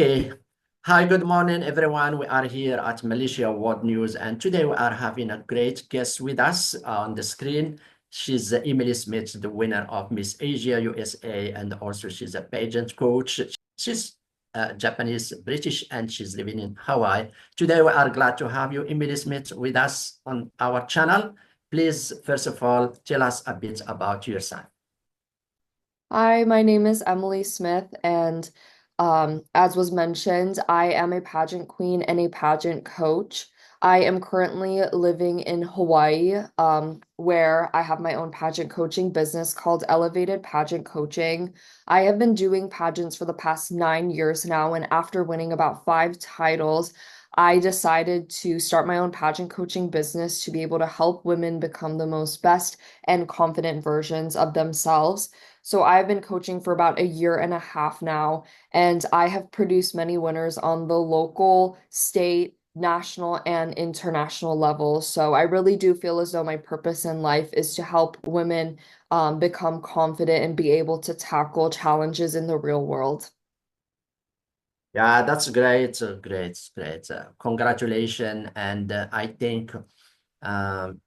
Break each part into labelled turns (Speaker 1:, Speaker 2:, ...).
Speaker 1: Okay. Hi, good morning, everyone. We are here at Malaysia World News, and today we are having a great guest with us on the screen. She's Emily Smith, the winner of Miss Asia USA, and also she's a pageant coach. She's Japanese, British, and she's living in Hawaii. Today, we are glad to have you, Emily Smith, with us on our channel. Please, first of all, tell us a bit about yourself.
Speaker 2: Hi, my name is Emily Smith, and as was mentioned, I am a pageant queen and a pageant coach. I am currently living in Hawaii, where I have my own pageant coaching business called Elevated Pageant Coaching. I have been doing pageants for the past 9 years now, and after winning about 5 titles, I decided to start my own pageant coaching business to be able to help women become the most best and confident versions of themselves. So I've been coaching for about a year and a half now, and I have produced many winners on the local, state, national, and international levels. So I really do feel as though my purpose in life is to help women become confident and be able to tackle challenges in the real world.
Speaker 1: Yeah, that's great. Great. Congratulations. And I think um,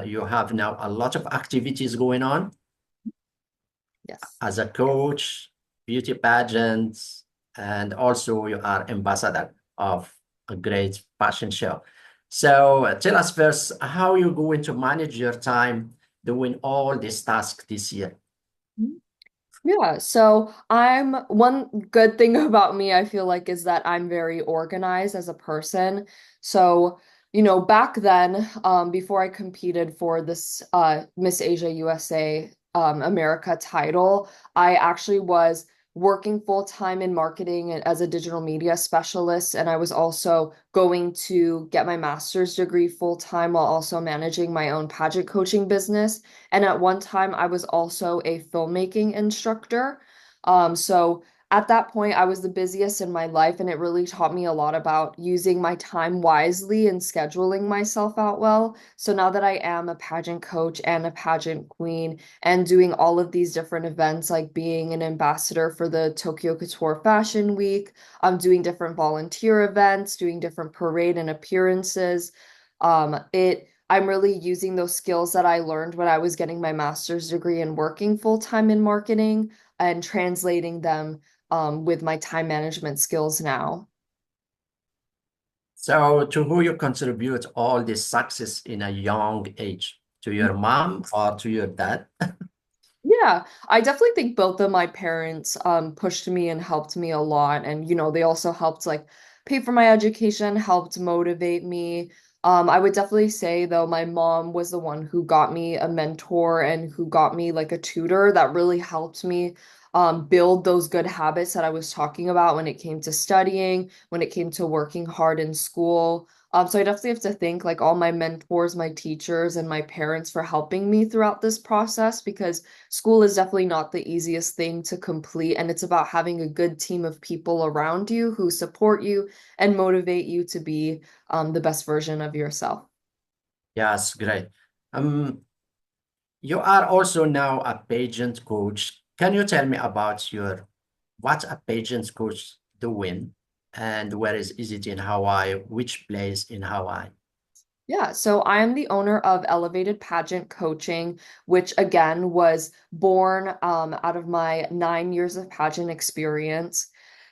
Speaker 1: you have now a lot of activities going on
Speaker 2: Yes.
Speaker 1: as a coach, beauty pageants, and also you are ambassador of a great fashion show. So tell us first how you're going to manage your time doing all these tasks this year.
Speaker 2: Yeah, so I'm one good thing about me, I feel like, is that I'm very organized as a person. So, back then, before I competed for this Miss Asia USA America title, I actually was working full time in marketing and as a digital media specialist, and I was also going to get my master's degree full time while also managing my own pageant coaching business. And at one time, I was also a filmmaking instructor. So at that point, I was the busiest in my life, and it really taught me a lot about using my time wisely and scheduling myself out well. So now that I am a pageant coach and a pageant queen and doing all of these different events, like being an ambassador for the Tokyo Couture Fashion Week, I'm doing different volunteer events, doing different parade and appearances. I'm really using those skills that I learned when I was getting my master's degree and working full time in marketing and translating them with my time management skills now.
Speaker 1: So to who you contribute all this success in a young age? To your mom or to your dad?
Speaker 2: Yeah, I definitely think both of my parents pushed me and helped me a lot. And, they also helped like pay for my education, helped motivate me. I would definitely say though, my mom was the one who got me a mentor and who got me like a tutor that really helped me build those good habits that I was talking about when it came to studying, when it came to working hard in school. So I definitely have to thank like all my mentors, my teachers, and my parents for helping me throughout this process because school is definitely not the easiest thing to complete, and it's about having a good team of people around you who support you and motivate you to be the best version of yourself.
Speaker 1: Yes, great. Um, you are also now a pageant coach. Can you tell me about what a pageant coach doing and where is it in Hawaii? Which place in Hawaii?
Speaker 2: Yeah, so I am the owner of Elevated Pageant Coaching, which again was born out of my 9 years of pageant experience.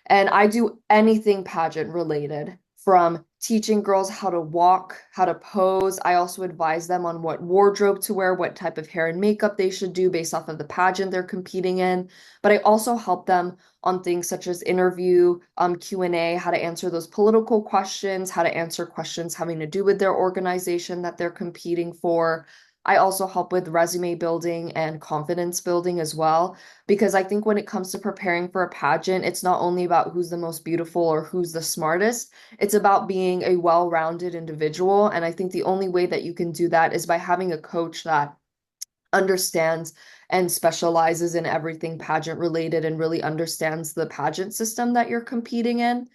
Speaker 2: And I do anything pageant related, from teaching girls how to walk, how to pose. I also advise them on what wardrobe to wear, what type of hair and makeup they should do based off of the pageant they're competing in. But I also help them on things such as interview, Q&A, how to answer those political questions, how to answer questions having to do with their organization that they're competing for. I also help with resume building and confidence building as well, because I think when it comes to preparing for a pageant, it's not only about who's the most beautiful or who's the smartest, it's about being a well-rounded individual. And I think the only way that you can do that is by having a coach that understands and specializes in everything pageant related and really understands the pageant system that you're competing in.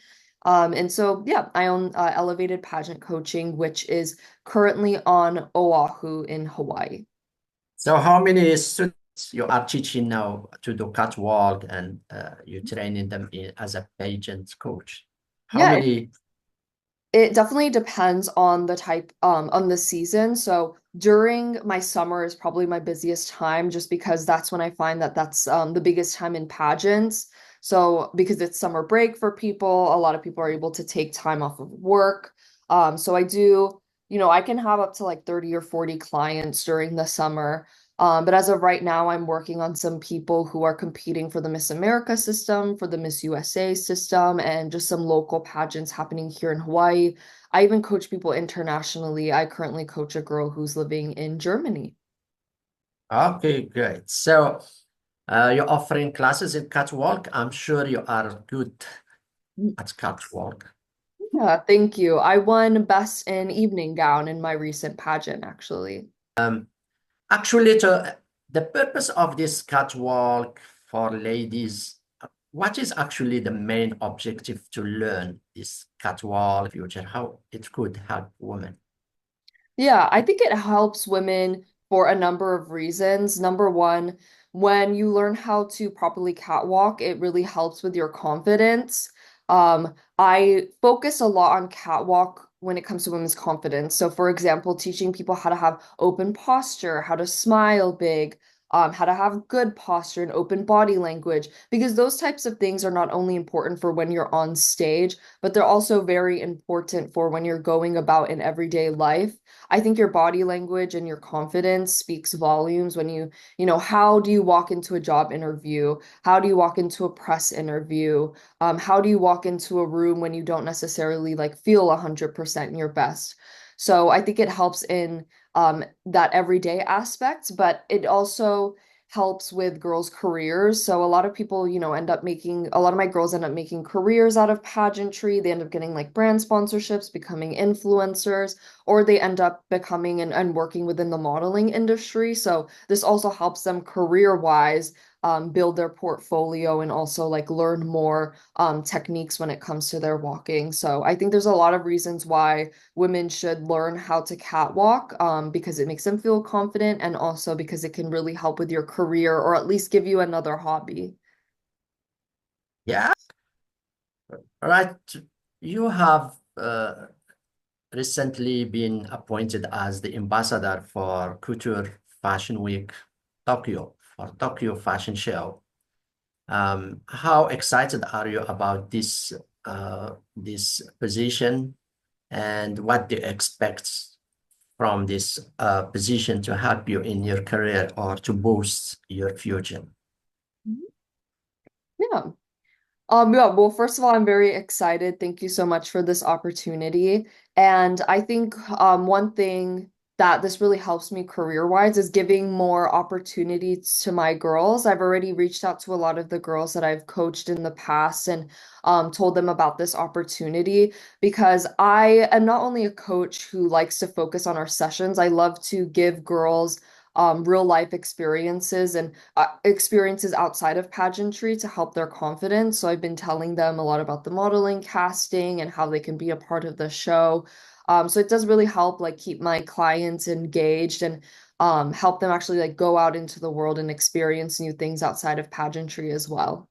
Speaker 2: And so, yeah, I own Elevated Pageant Coaching, which is currently on Oahu in Hawaii.
Speaker 1: So how many students you are teaching now to do catwalk and you're training them as a pageant coach. How
Speaker 2: Yeah,
Speaker 1: many?
Speaker 2: it definitely depends on the type, on the season. So during my summer is probably my busiest time just because that's when I find that that's the biggest time in pageants. So because it's summer break for people, a lot of people are able to take time off of work. So I do, I can have up to like 30 or 40 clients during the summer. But as of right now, I'm working on some people who are competing for the Miss America system, for the Miss USA system, and just some local pageants happening here in Hawaii. I even coach people internationally. I currently coach a girl who's living in Germany.
Speaker 1: Okay, great. So you're offering classes in catwalk. I'm sure you are good at catwalk.
Speaker 2: Yeah, thank you. I won Best in Evening Gown in my recent pageant, actually.
Speaker 1: Um, Actually, the purpose of this catwalk for ladies, what is actually the main objective to learn this catwalk future, how it could help women?
Speaker 2: Yeah, I think it helps women for a number of reasons. Number one, when you learn how to properly catwalk, it really helps with your confidence. I focus a lot on catwalk when it comes to women's confidence. So, for example, teaching people how to have open posture, how to smile big, how to have good posture and open body language, because those types of things are not only important for when you're on stage, but they're also very important for when you're going about in everyday life. I think your body language and your confidence speaks volumes when how do you walk into a job interview? How do you walk into a press interview? How do you walk into a room when you don't necessarily like feel 100% your best? So I think it helps in that everyday aspect, but it also helps with girls' careers. So a lot of people, a lot of my girls end up making careers out of pageantry. They end up getting like brand sponsorships, becoming influencers, or they end up becoming and working within the modeling industry. So this also helps them career-wise build their portfolio and also like learn more techniques when it comes to their walking. So I think there's a lot of reasons why women should learn how to catwalk because it makes them feel confident and also because it can really help with your career or at least give you another hobby.
Speaker 1: Yeah, right. You have recently been appointed as the ambassador for Couture Fashion Week Tokyo, for Tokyo Fashion Show. How excited are you about this position, and what do you expect from this position to help you in your career or to boost your future?
Speaker 2: Yeah. Yeah, well, first of all, I'm very excited. Thank you so much for this opportunity. And I think one thing that this really helps me career-wise is giving more opportunities to my girls. I've already reached out to a lot of the girls that I've coached in the past and told them about this opportunity because I am not only a coach who likes to focus on our sessions, I love to give girls real life experiences and experiences outside of pageantry to help their confidence. So I've been telling them a lot about the modeling, casting, and how they can be a part of the show. So it does really help like keep my clients engaged and help them actually like go out into the world and experience new things outside of pageantry as well.